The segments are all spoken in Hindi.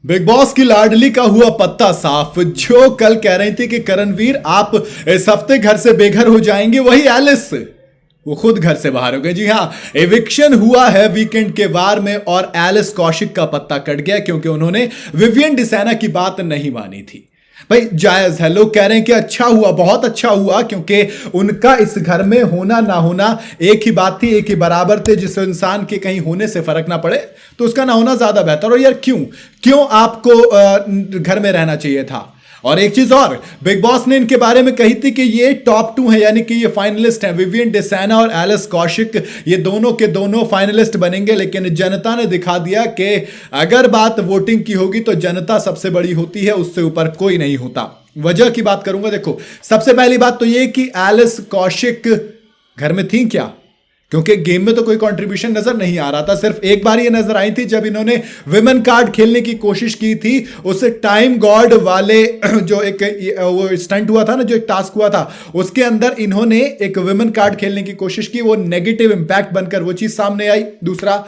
बिग बॉस की लाडली का हुआ पत्ता साफ। जो कल कह रही थी कि करणवीर आप इस हफ्ते घर से बेघर हो जाएंगे, वही एलिस वो खुद घर से बाहर हो गए। जी हां, एविक्शन हुआ है वीकेंड के वार में और एलिस कौशिक का पत्ता कट गया क्योंकि उन्होंने विवियन डिसाना की बात नहीं मानी थी। भाई जायज है, लोग कह रहे हैं कि अच्छा हुआ, बहुत अच्छा हुआ, क्योंकि उनका इस घर में होना ना होना एक ही बात थी, एक ही बराबर थे। जिस इंसान के कहीं होने से फर्क ना पड़े तो उसका ना होना ज्यादा बेहतर। और यार क्यों क्यों आपको घर में रहना चाहिए था। और एक चीज और, बिग बॉस ने इनके बारे में कही थी कि ये टॉप 2 है, यानी कि ये फाइनलिस्ट हैं। विवियन डिसाना और एलिस कौशिक ये दोनों के दोनों फाइनलिस्ट बनेंगे। लेकिन जनता ने दिखा दिया कि अगर बात वोटिंग की होगी तो जनता सबसे बड़ी होती है, उससे ऊपर कोई नहीं होता। वजह की बात करूंगा। देखो, सबसे पहली बात तो ये कि एलिस कौशिक घर में थी क्या, क्योंकि गेम में तो कोई कंट्रीब्यूशन नजर नहीं आ रहा था। सिर्फ एक बार ये नजर आई थी जब इन्होंने विमेन कार्ड खेलने की कोशिश की थी। उस टाइम गॉड वाले जो एक वो स्टंट हुआ था ना, जो एक टास्क हुआ था, उसके अंदर इन्होंने एक विमेन कार्ड खेलने की कोशिश की, वो नेगेटिव इंपैक्ट बनकर वो चीज सामने आई। दूसरा,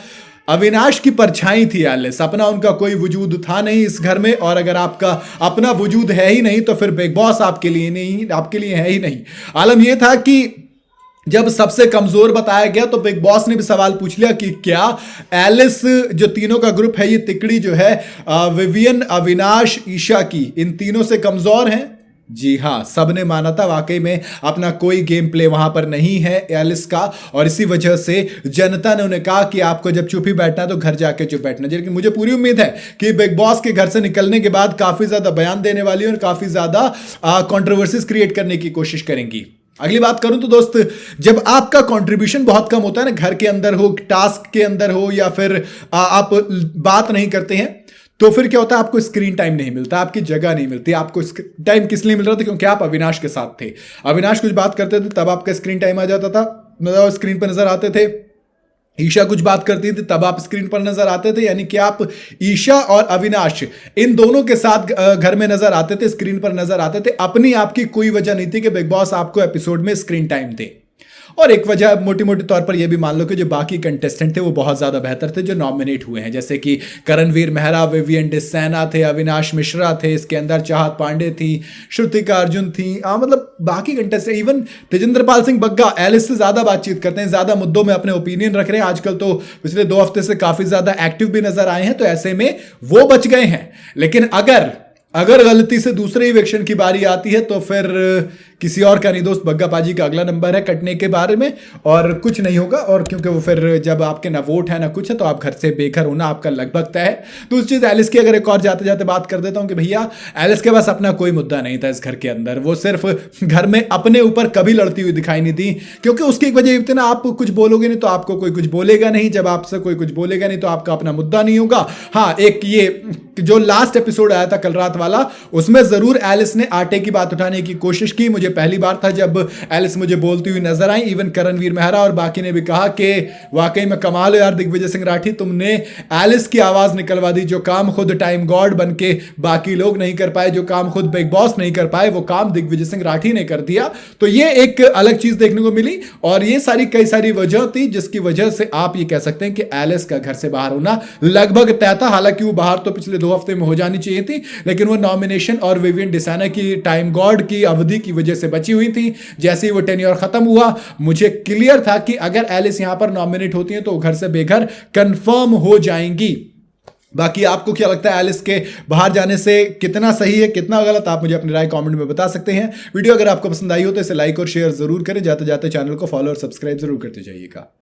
अविनाश की परछाई थी एलिस, अपना उनका कोई वजूद था नहीं इस घर में। और अगर आपका अपना वजूद है ही नहीं तो फिर बिग बॉस आपके लिए नहीं, आपके लिए है ही नहीं। आलम यह था कि जब सबसे कमजोर बताया गया तो बिग बॉस ने भी सवाल पूछ लिया कि क्या एलिस, जो तीनों का ग्रुप है, ये तिकड़ी जो है विवियन, अविनाश, ईशा की, इन तीनों से कमजोर हैं। जी हां, सबने माना था वाकई में अपना कोई गेम प्ले वहां पर नहीं है एलिस का। और इसी वजह से जनता ने उन्हें कहा कि आपको जब चुप ही बैठना है तो घर जाके चुप बैठना। लेकिन मुझे पूरी उम्मीद है कि बिग बॉस के घर से निकलने के बाद काफी ज्यादा बयान देने वाली और काफी ज्यादा कंट्रोवर्सीज क्रिएट करने की कोशिश करेंगी। अगली बात करूं तो दोस्त, जब आपका कंट्रीब्यूशन बहुत कम होता है ना, घर के अंदर हो, टास्क के अंदर हो, या फिर आप बात नहीं करते हैं, तो फिर क्या होता है, आपको स्क्रीन टाइम नहीं मिलता, आपकी जगह नहीं मिलती। आपको टाइम किस लिए मिल रहा था, क्योंकि आप अविनाश के साथ थे। अविनाश कुछ बात करते थे तब आपका स्क्रीन टाइम आ जाता था, मतलब स्क्रीन पर नजर आते थे। ईशा कुछ बात करती थी तब आप स्क्रीन पर नजर आते थे। यानी कि आप ईशा और अविनाश इन दोनों के साथ घर में नजर आते थे, स्क्रीन पर नजर आते थे। अपनी आपकी कोई वजह नहीं थी कि बिग बॉस आपको एपिसोड में स्क्रीन टाइम दे। और एक वजह मोटी मोटी तौर पर यह भी मान लो कि जो बाकी कंटेस्टेंट थे वो बहुत ज्यादा बेहतर थे जो नॉमिनेट हुए हैं, जैसे कि करणवीर मेहरा, विवियन डिसाना थे, अविनाश मिश्रा थे, इसके अंदर चाहत पांडे थी, श्रुतिका अर्जुन थी। मतलब बाकी contestant, even Tejinder Pal Singh Bagga Alice से ज्यादा बातचीत करते हैं, ज्यादा मुद्दों में अपने ओपिनियन रख रहे हैं। आजकल तो पिछले 2 हफ्ते से काफी ज्यादा एक्टिव भी नजर आए हैं, तो ऐसे में वो बच गए हैं। लेकिन अगर गलती से दूसरे इवेक्शन की बारी आती है तो फिर किसी और का नहीं दोस्त, बग्गा पाजी का अगला नंबर है कटने के बारे में, और कुछ नहीं होगा। और क्योंकि वो फिर जब आपके ना वोट है ना कुछ है तो आप घर से बेघर होना आपका लगभग तय है। तो उस चीज एलिस की अगर एक और जाते जाते बात कर देता हूं कि भैया एलिस के पास अपना कोई मुद्दा नहीं था इस घर के अंदर। वो सिर्फ घर में अपने ऊपर कभी लड़ती हुई दिखाई नहीं दी, क्योंकि उसकी एक वजह इतना, आप कुछ बोलोगे नहीं तो आपको कोई कुछ बोलेगा नहीं, जब आपसे कोई कुछ बोलेगा नहीं तो आपका अपना मुद्दा नहीं होगा। हाँ, एक ये जो लास्ट एपिसोड आया था कल रात वाला, उसमें जरूर एलिस ने आटे की बात उठाने की कोशिश की। मुझे पहली बार था जब एलिस मुझे बोलती हुई नजर आई। इवन करणवीर मेहरा और बाकी ने भी कहा कि वाकई में कमाल है यार दिग्विजय सिंह राठी, तुमने एलिस की आवाज निकलवा दी। जो काम खुद टाइम गॉड बन के बाकी लोग नहीं कर पाए, जो काम खुद बिग बॉस नहीं कर पाए, वो काम दिग्विजय सिंह राठी ने कर दिया। तो ये एक अलग चीज देखने को मिली और ये सारी कई सारी वजह थी जिसकी वजह से आप ये कह सकते हैं कि एलिस का घर से बाहर होना लगभग तय था। हालांकि वो बाहर तो पिछले 2 हफ्ते में हो जानी चाहिए थी, लेकिन वो नॉमिनेशन और विवियन डिसाना की टाइम गॉड की अवधि की वजह से बची हुई थी। जैसे ही वो टेन्योर खत्म हुआ, मुझे क्लियर था कि अगर एलिस यहां पर नॉमिनेट होती है तो घर से बेघर कंफर्म हो जाएंगी। बाकी आपको क्या लगता है, एलिस के बाहर जाने से कितना सही है, कितना गलत, आप मुझे अपनी राय कमेंट में बता सकते हैं। वीडियो अगर आपको पसंद आई हो तो इसे लाइक और शेयर जरूर करें। जाते जाते चैनल को फॉलो और सब्सक्राइब जरूर करते जाइएगा।